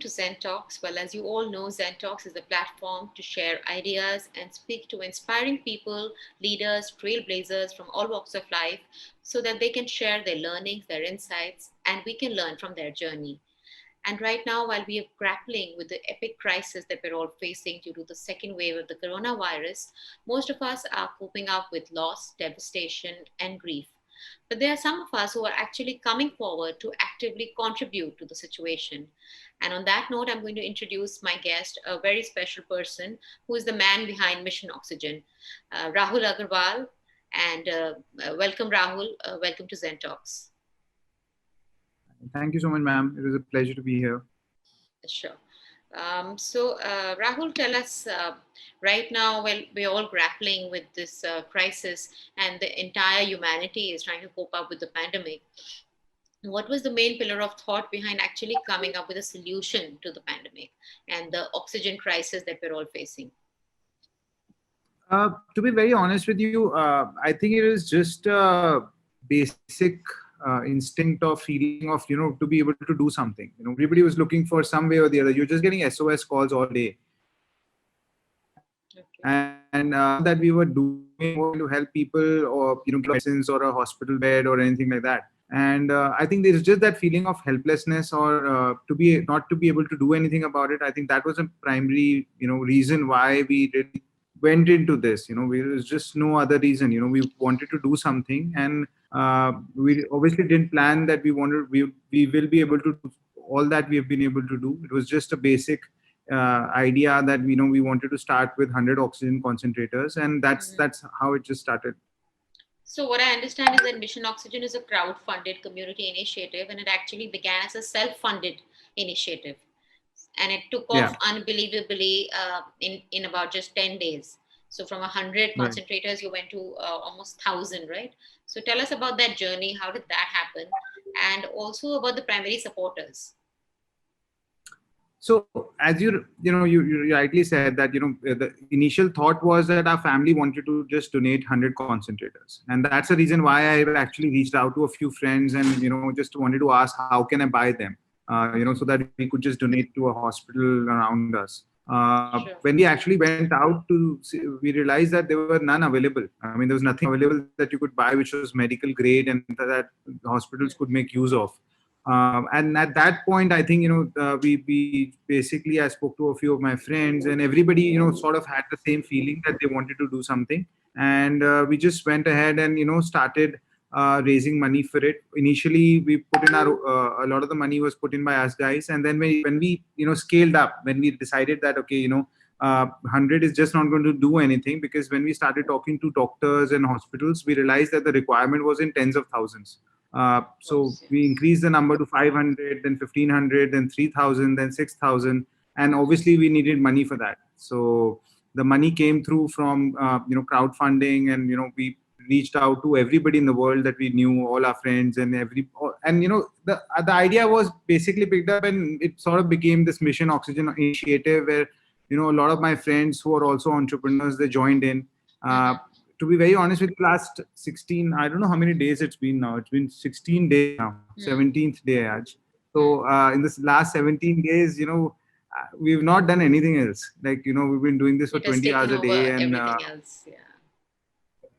to Zen Talks. Well, as you all know, Zen Talks is a platform to share ideas and speak to inspiring people, leaders, trailblazers from all walks of life so that they can share their learnings, their insights, and we can learn from their journey. And right now, while we are grappling with the epic crisis that we're all facing due to the second wave of the coronavirus, most of us are coping up with loss, devastation, and grief. But there are some of us who are actually coming forward to actively contribute to the situation. And on that note, I'm going to introduce my guest, a very special person who is the man behind Mission Oxygen, Rahul Agarwal. And welcome, Rahul. Welcome to Zen Talks. Thank you so much, ma'am. It was a pleasure to be here. Sure. Rahul, tell us right now, well, we're all grappling with this crisis and the entire humanity is trying to cope up with the pandemic. What was the main pillar of thought behind actually coming up with a solution to the pandemic and the oxygen crisis that we're all facing? To be very honest with you, I think it is just a basic instinct of feeling of, to be able to do something. Everybody was looking for some way or the other. You're just getting SOS calls all day. Okay. And that we were doing to help people or, medicines or a hospital bed or anything like that. And I think there's just that feeling of helplessness or not to be able to do anything about it. I think that was a primary, reason why we really went into this. There was just no other reason. We wanted to do something, and we obviously didn't plan that we will be able to do all that we have been able to do. It was just a basic idea that we wanted to start with 100 oxygen concentrators, and that's how it just started. So what I understand is that Mission Oxygen is a crowd-funded community initiative, and it actually began as a self-funded initiative, and it took off unbelievably in about just 10 days. So from 100 concentrators, you went to almost 1,000, right? So tell us about that journey. How did that happen? And also about the primary supporters. So as you rightly said that, the initial thought was that our family wanted to just donate 100 concentrators. And that's the reason why I actually reached out to a few friends and, just wanted to ask, how can I buy them? So that we could just donate to a hospital around us. Sure. When we actually went out to see, we realized that there were none available. I mean, there was nothing available that you could buy, which was medical grade and that hospitals could make use of. And at that point, I think, we basically, I spoke to a few of my friends and everybody, sort of had the same feeling that they wanted to do something. And we just went ahead and, started raising money for it. Initially, we put in a lot of the money was put in by us guys. And then when we scaled up, when we decided that, okay, 100 is just not going to do anything, because when we started talking to doctors and hospitals, we realized that the requirement was in tens of thousands. So we increased the number to 500, then 1,500, then 3,000, then 6,000. And obviously we needed money for that. So the money came through from, crowdfunding, and, we reached out to everybody in the world that we knew, all our friends and the idea was basically picked up, and it sort of became this Mission Oxygen initiative where, a lot of my friends who are also entrepreneurs, they joined in. To be very honest with you, last 16, I don't know how many days it's been now. It's been 16 days now, 17th day. So in this last 17 days, we've not done anything else. Like, we've been doing this for 20 hours a day and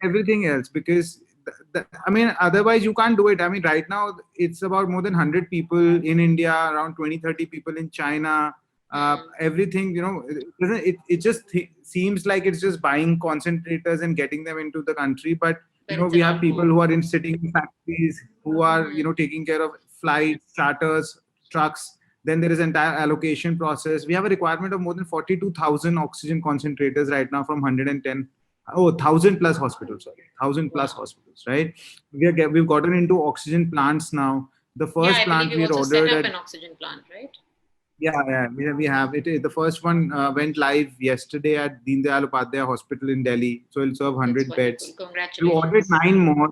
everything else, because I mean, otherwise you can't do it. I mean, right now it's about more than 100 people in India, around 20-30 people in China. Everything, it just seems like it's just buying concentrators and getting them into the country. But, we have people who are sitting in factories, who are, taking care of flights, charters, trucks. Then there is entire allocation process. We have a requirement of more than 42,000 oxygen concentrators right now from 1,000 plus hospitals, 1,000 plus hospitals, right? We've gotten into oxygen plants now. The first plant we ordered set up an oxygen plant, right? Yeah, we have it. The first one went live yesterday at Deen Dayal Upadhyaya Hospital in Delhi. So it'll serve 100 beds. Congratulations. We ordered 9 more.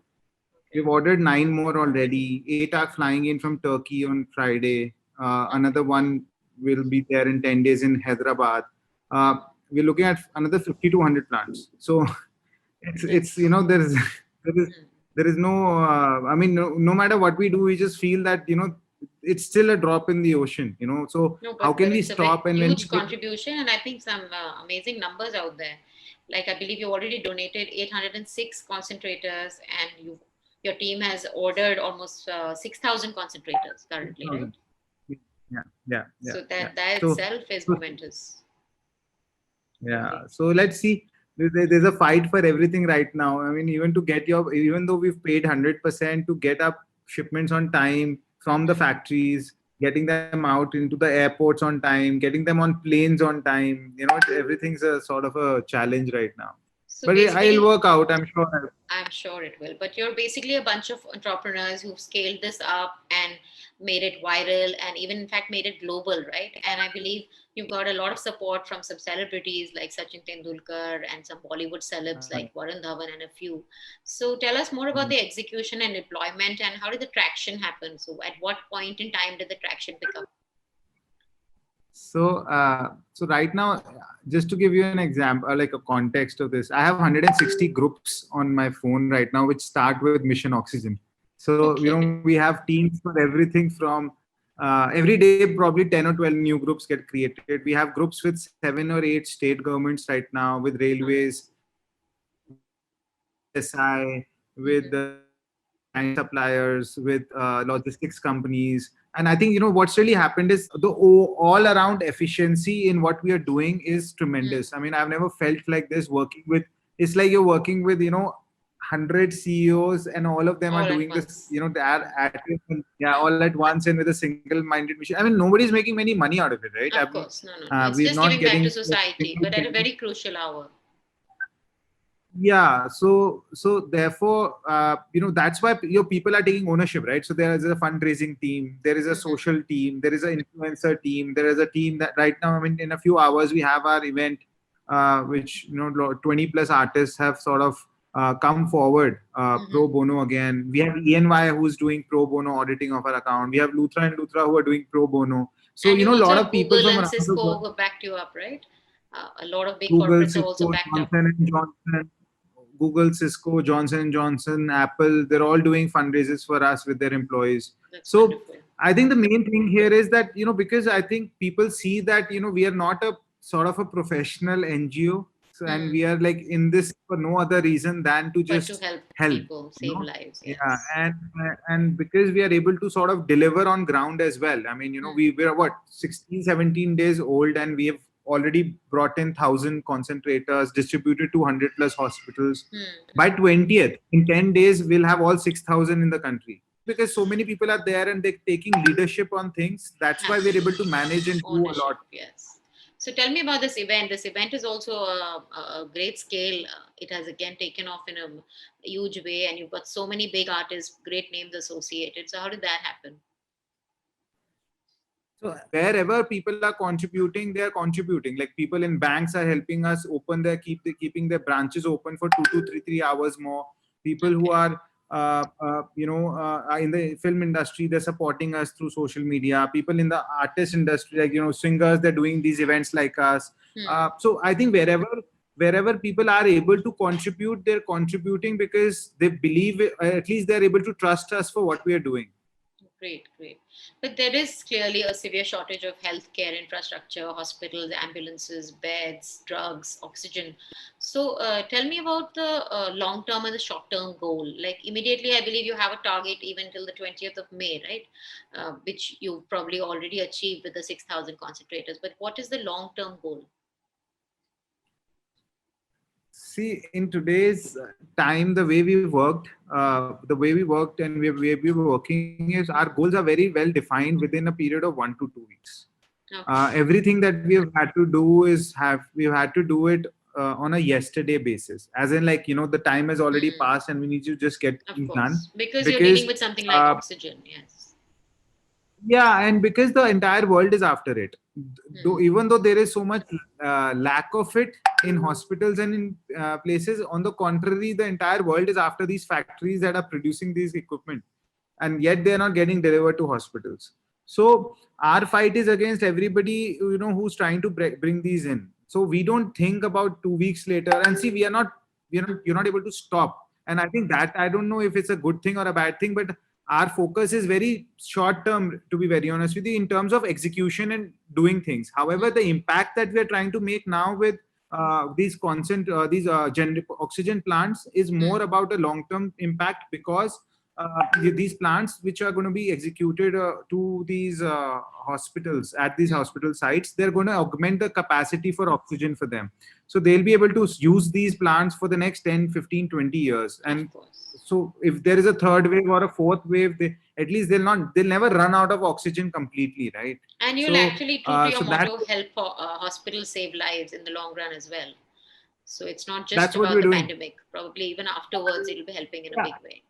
We've ordered 9 more already. 8 are flying in from Turkey on Friday. Another one will be there in 10 days in Hyderabad. We're looking at another 50 to 100 plants. So it's there is no, I mean, no matter what we do, we just feel that, it's still a drop in the ocean, so No, how can but we it's a very stop? And when huge contribution, and I think some amazing numbers out there. Like I believe you already donated 806 concentrators, and your team has ordered almost 6,000 concentrators currently, right? yeah, yeah, yeah, So yeah. that So, itself is so momentous. yeah, Great. so let's see. There's a fight for everything right now. I mean, even though we've paid 100% to get up shipments on time from the Hmm. factories, getting them out into the airports on time, getting them on planes on time, everything's a sort of a challenge right now. So But I'll basically, work out, I'm sure. I'm sure it will. But you're basically a bunch of entrepreneurs who've scaled this up and made it viral and even, in fact, made it global, right? And I believe you've got a lot of support from some celebrities like Sachin Tendulkar and some Bollywood celebs like Varun Dhawan and a few. So tell us more about the execution and deployment and how did the traction happen? So at what point in time did the traction pick up? So right now, just to give you an example, like a context of this, I have 160 groups on my phone right now, which start with Mission Oxygen. So, Okay. we have teams for everything from every day, probably 10 or 12 new groups get created. We have groups with 7 or 8 state governments right now, with railways, SI, with Mhm. the tank suppliers, with logistics companies. And I think, what's really happened is the all around efficiency in what we are doing is Mm. tremendous. I mean, I've never felt like this working with, it's like you're working with, 100 CEOs and all of them are All at doing this, once. yeah, all at once and with a single minded mission. I mean, nobody's making any money out of it, right? I Of mean, course. No, no, no. It's we're just not giving back to getting a society, single but at a penny. very crucial hour. Yeah, so therefore, that's why your people are taking ownership, right? So there is a fundraising team, there is a Mhm. social team, there is an influencer team, there is a team that right now, I mean, in a few hours we have our event, which 20 plus artists have sort of come forward pro Mhm. bono again. We have ENY who's doing pro bono auditing of our account. We have Luthra and Luthra who are doing pro bono. So And you a also lot have of people Google from and around the Cisco world, who backed you up, right? A lot of big Google, corporates have also Cisco, backed up. Johnson and Johnson, Google, Cisco, Johnson and Johnson, Apple, they're all doing fundraisers for us with their employees. That's So wonderful. I think the main thing here is that, because I think people see that, we are not a sort of a professional NGO. So, and Hmm. we are like in this for no other reason than to But to just help help, people save lives, yeah, yes. and because we are able to sort of deliver on ground as well. I mean, Hmm. we're what 16, 17 days old, and we have already brought in 1,000 concentrators, distributed to 100 plus hospitals. Hmm. By 20th, in 10 days, we'll have all 6,000 in the country because so many people are there and they're taking leadership on things. That's why we're able to Absolutely. manage and do a Ownership, lot. yes. So tell me about this event. This event is also a great scale. It has again taken off in a huge way, and you've got so many big artists, great names associated. So how did that happen? So wherever people are contributing, they are contributing. Like people in banks are helping us open keeping their branches open for 2 to 3 hours more. People who Okay. are in the film industry, they're supporting us through social media. People in the artist industry, like singers, they're doing these events like us. Hmm. So I think wherever people are able to contribute, they're contributing because they believe at least they're able to trust us for what we are doing. Great, great. But there is clearly a severe shortage of healthcare infrastructure, hospitals, ambulances, beds, drugs, oxygen. So tell me about the long term and the short term goal. Like immediately, I believe you have a target even till the 20th of May, right? Which you probably already achieved with the 6,000 concentrators. But what is the long term goal? See, in today's time, the way we worked and we were working is our goals are very well defined within a period of 1 to 2 weeks. Okay. Everything that we have had to do we've had to do it on a yesterday basis, as in like the time has already Hmm. passed and we need to just get Of things done course. Because you're dealing because with something like uh, oxygen. Yes. yeah, and because the entire world is after it, though Hmm. even though there is so much lack of it in hospitals and in places, on the contrary, the entire world is after these factories that are producing these equipment, and yet they are not getting delivered to hospitals. So our fight is against everybody who's trying to bring these in. So we don't think about 2 weeks later and see, you're not able to stop. And I think that, I don't know if it's a good thing or a bad thing, but our focus is very short term, to be very honest with you, in terms of execution and doing things. However, the impact that we are trying to make now with these generic oxygen plants is more about a long term impact, because these plants which are going to be executed to these hospitals, at these hospital sites, they're going to augment the capacity for oxygen for them. So they'll be able to use these plants for the next 10, 15, 20 years. And so if there is a third wave or a fourth wave, at least they'll never run out of oxygen completely, right? And you'll actually, true to your motto, that, help hospitals save lives in the long run as well. So it's not just that's what about we're the doing. Pandemic. Probably even afterwards, it'll be helping in a big way.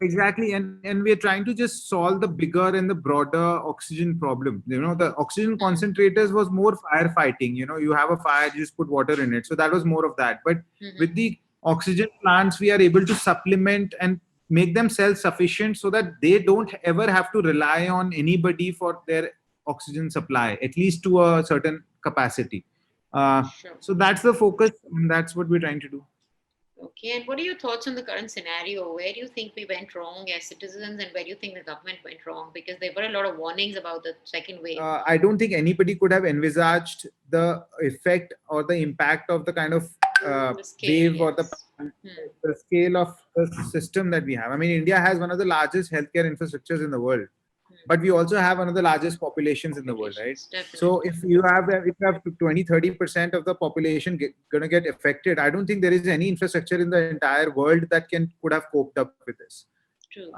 Exactly, and we're trying to just solve the bigger and the broader oxygen problem. The oxygen concentrators was more firefighting. You have a fire, you just put water in it. So that was more of that. But with the oxygen plants, we are able to supplement and make them self-sufficient, so that they don't ever have to rely on anybody for their oxygen supply, at least to a certain capacity. So that's the focus, and that's what we're trying to do. Okay, and what are your thoughts on the current scenario? Where do you think we went wrong as citizens, and where do you think the government went wrong? Because there were a lot of warnings about the second wave. I don't think anybody could have envisaged the effect or the impact of the kind of wave, or the scale of the system that we have. I mean, India has one of the largest healthcare infrastructures in the world. But we also have one of the largest populations in the world, right? Definitely. So if you have 20, 30% of the population going to get affected, I don't think there is any infrastructure in the entire world that could have coped up with this. True.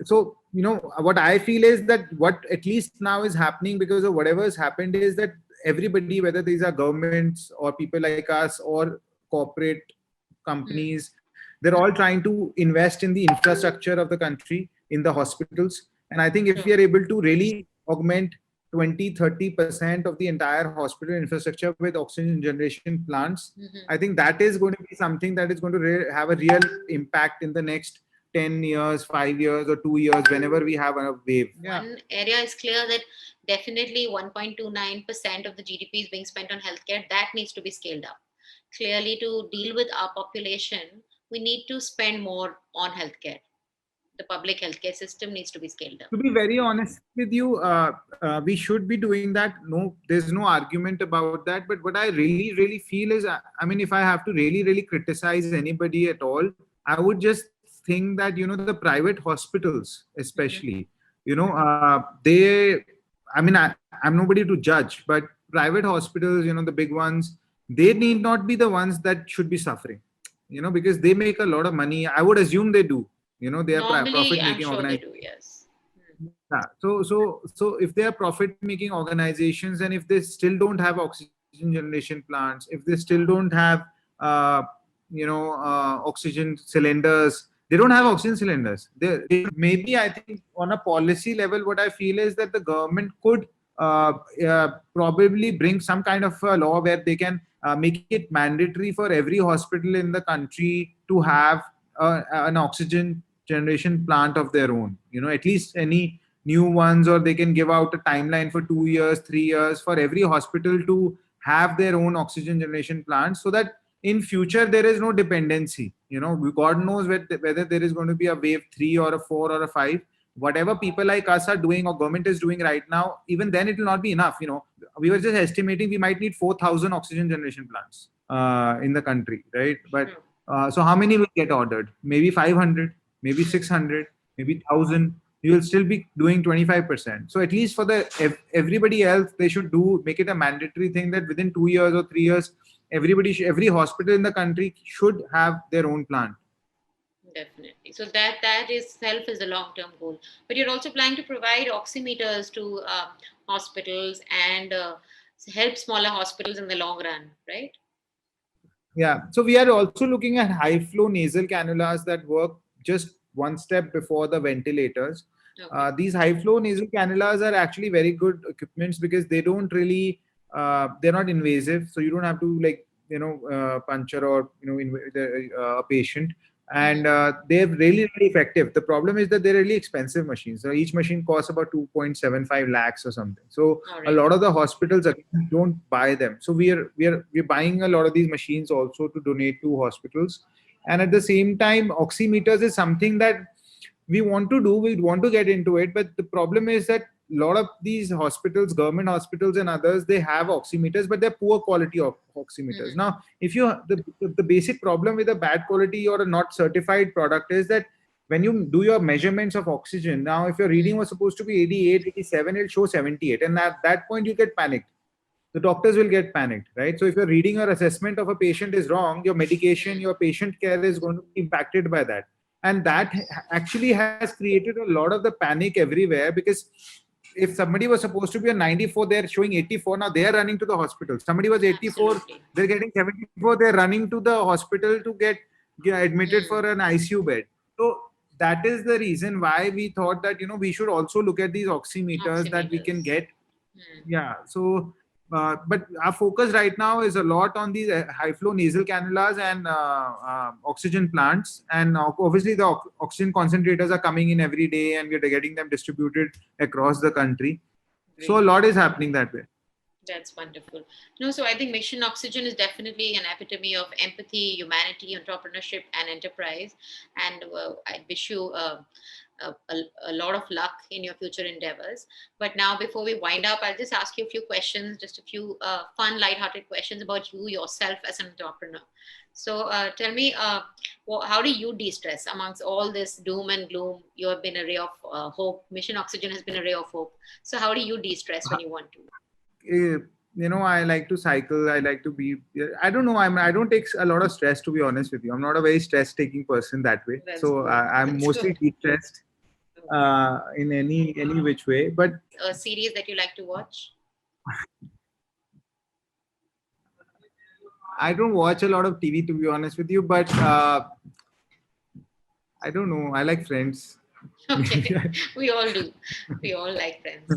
So, what I feel is that what at least now is happening, because of whatever has happened, is that everybody, whether these are governments or people like us or corporate companies, they're all trying to invest in the infrastructure of the country, in the hospitals. And I think if we are able to really augment 20-30% of the entire hospital infrastructure with oxygen generation plants, I think that is going to be something that is going to have a real impact in the next 10 years, 5 years, or 2 years, whenever we have a wave. One area is clear that definitely 1.29% of the GDP is being spent on healthcare. That needs to be scaled up. Clearly, to deal with our population, we need to spend more on healthcare. The public healthcare system needs to be scaled up. To be very honest with you, we should be doing that. No, there's no argument about that. But what I really, really feel is, I mean, if I have to really, really criticize anybody at all, I would just think that, the private hospitals, especially, I'm nobody to judge, but private hospitals, the big ones, they need not be the ones that should be suffering, because they make a lot of money. I would assume they do. They are profit-making organizations. Yes. Yeah. So if they are profit-making organizations, and if they still don't have oxygen generation plants, if they still don't have, oxygen cylinders, they don't have oxygen cylinders. Maybe I think on a policy level, what I feel is that the government could probably bring some kind of a law where they can make it mandatory for every hospital in the country to have an oxygen generation plant of their own, at least any new ones, or they can give out a timeline for 2 years, 3 years for every hospital to have their own oxygen generation plants, so that in future there is no dependency. God knows whether there is going to be a wave 3 or a 4 or a 5. Whatever people like us are doing or government is doing right now, even then it will not be enough. We were just estimating we might need 4,000 oxygen generation plants in the country, right? But so how many will get ordered? Maybe 500, maybe 600, maybe 1,000. You will still be doing 25%. So at least for everybody else, they should make it a mandatory thing that within 2 years or 3 years, every hospital in the country should have their own plant. Definitely. So that itself is a long-term goal. But you're also planning to provide oximeters to hospitals and help smaller hospitals in the long run, right? Yeah. So we are also looking at high-flow nasal cannulas that work just one step before the ventilators. Okay. These high-flow nasal cannulas are actually very good equipments, because they don't really, they're not invasive. So you don't have to puncture or, a patient. And they're really, really effective. The problem is that they're really expensive machines. So each machine costs about 2.75 lakhs or something. So a lot of the hospitals don't buy them. So we're buying a lot of these machines also to donate to hospitals. And at the same time, oximeters is something that we want to get into it, but the problem is that a lot of these hospitals, government hospitals and others, they have oximeters, but they're poor quality of oximeters. Mhm. Now, if you the basic problem with a bad quality or a not certified product is that when you do your measurements of oxygen, now if your reading was supposed to be 88, 87, it'll show 78, and at that point you get panicked. The doctors will get panicked, right? So if your reading or assessment of a patient is wrong, your medication, your patient care is going to be impacted by that. And that actually has created a lot of the panic everywhere, because if somebody was supposed to be a 94, they're showing 84. Now they're running to the hospital. Somebody was 84, Absolutely. they're getting 74, they're running to the hospital to get admitted for an ICU bed. So that is the reason why we thought that, we should also look at these oximeters that we can Oximeters. get. Hmm. Yeah. So, but our focus right now is a lot on these high flow nasal cannulas and oxygen plants. And obviously, the oxygen concentrators are coming in every day, and we're getting them distributed across the country. Great. So, a lot is happening that way. That's wonderful. No, so I think Mission Oxygen is definitely an epitome of empathy, humanity, entrepreneurship, and enterprise. And I wish you a lot of luck in your future endeavors. But now, before we wind up, I'll just ask you a few questions, just a few fun, lighthearted questions about you yourself as an entrepreneur. So tell me, how do you de-stress amongst all this doom and gloom? You have been a ray of hope. Mission Oxygen has been a ray of hope. So how do you de-stress when you want to? I like to cycle. I like to be. I don't know. I don't take a lot of stress, to be honest with you. I'm not a very stress-taking person that way. That's So good. I'm That's mostly good. de-stressed in any which way. But A series that you like to watch? I don't watch a lot of TV, to be honest with you. But I don't know. I like Friends. Okay, we all do. We all like Friends.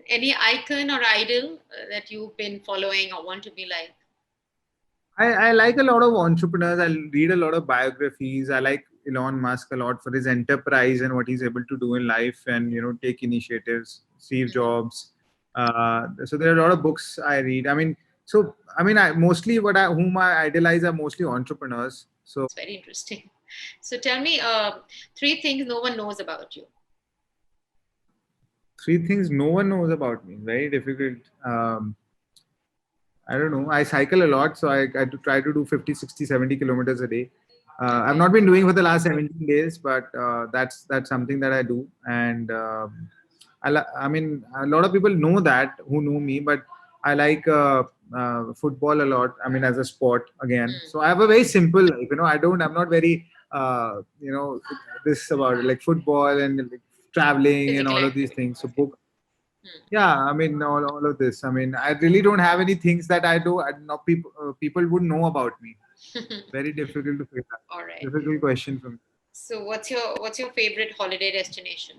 Any icon or idol that you've been following or want to be like? I like a lot of entrepreneurs. I read a lot of biographies. I like Elon Musk a lot for his enterprise and what he's able to do in life, and take initiatives. Steve Jobs. So there are a lot of books I read. I mostly whom I idolize are mostly entrepreneurs. So It's very interesting. So tell me, three things no one knows about you. three things no one knows about me. Very difficult. I don't know. I cycle a lot, so I try to do 50, 60, 70 kilometers a day. I've not been doing for the last 17 days, but that's something that I do. And I mean, a lot of people know that who know me, but I like football a lot. I mean, as a sport again. So I have a very simple life. I'm not very, this about it, like football and like traveling and Physical all of these activity. things. So book. Yeah, I mean, all of this. I mean, I really don't have any things that I do. People would know about me. Very difficult to figure out. All right. Difficult question for me. So what's your favorite holiday destination?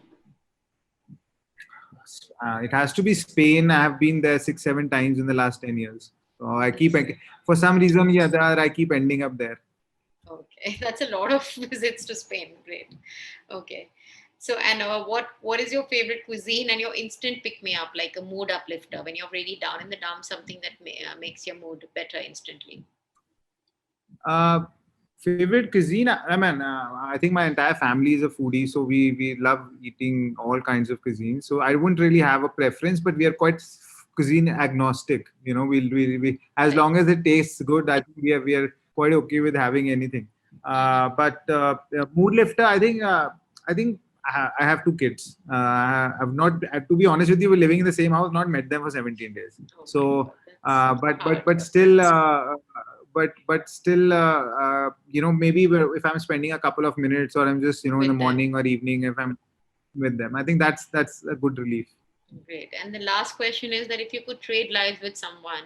It has to be Spain. I have been there 6, 7 times in the last 10 years. So I keep, for some reason, I keep ending up there. Okay, that's a lot of visits to Spain. Great. Okay. So, and what is your favorite cuisine and your instant pick me up, like a mood uplifter when you're really down in the dumps, something that makes your mood better instantly? Favorite cuisine? I think my entire family is a foodie, so we love eating all kinds of cuisine. So I wouldn't really have a preference, but we are quite cuisine agnostic. We as long as it tastes good, I think we are quite okay with having anything. But mood lifter, I think I have 2 kids. I've not, to be honest with you, we're living in the same house, not met them for 17 days. Okay. So, That's but hard. still, maybe if I'm spending a couple of minutes, or I'm just, in With the them. morning or evening, if I'm with them, I think that's a good relief. Great. And the last question is that if you could trade lives with someone,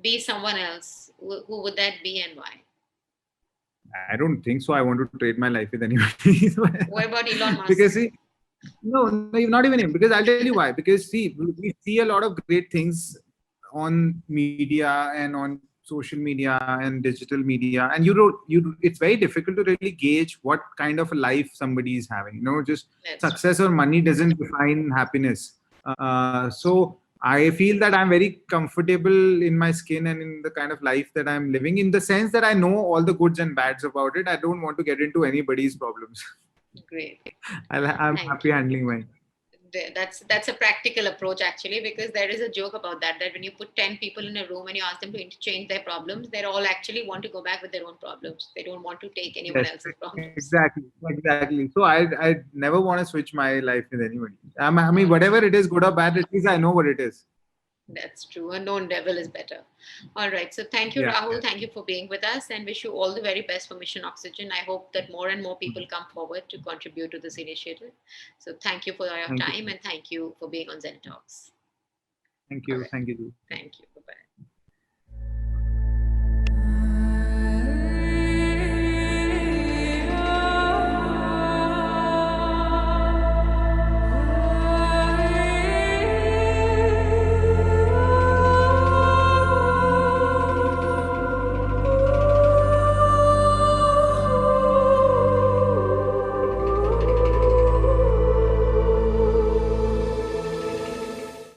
be someone else, who would that be and why? I don't think so. I want to trade my life with anybody. What about Elon Musk? Because see, no, not even him. Because I'll tell you why. Because see, we see a lot of great things on media and on social media and digital media, and it's very difficult to really gauge what kind of a life somebody is having. Just That's success or money doesn't define happiness. So I feel that I'm very comfortable in my skin and in the kind of life that I'm living, in the sense that I know all the goods and bads about it. I don't want to get into anybody's problems. Great. I'm Thank happy you. handling mine. That's a practical approach actually, because there is a joke about that when you put 10 people in a room and you ask them to interchange their problems, they all actually want to go back with their own problems. They don't want to take anyone Yes, else's problems. exactly. So I never want to switch my life with anybody. I mean, whatever it is, good or bad, at least I know what it is. That's true. A known devil is better. All right. So thank you, Yeah. Rahul. Thank you for being with us, and wish you all the very best for Mission Oxygen. I hope that more and more people come forward to contribute to this initiative. So thank you for your Thank you. time, and thank you for being on Zen Talks. Thank All you. right. Thank you. Thank you.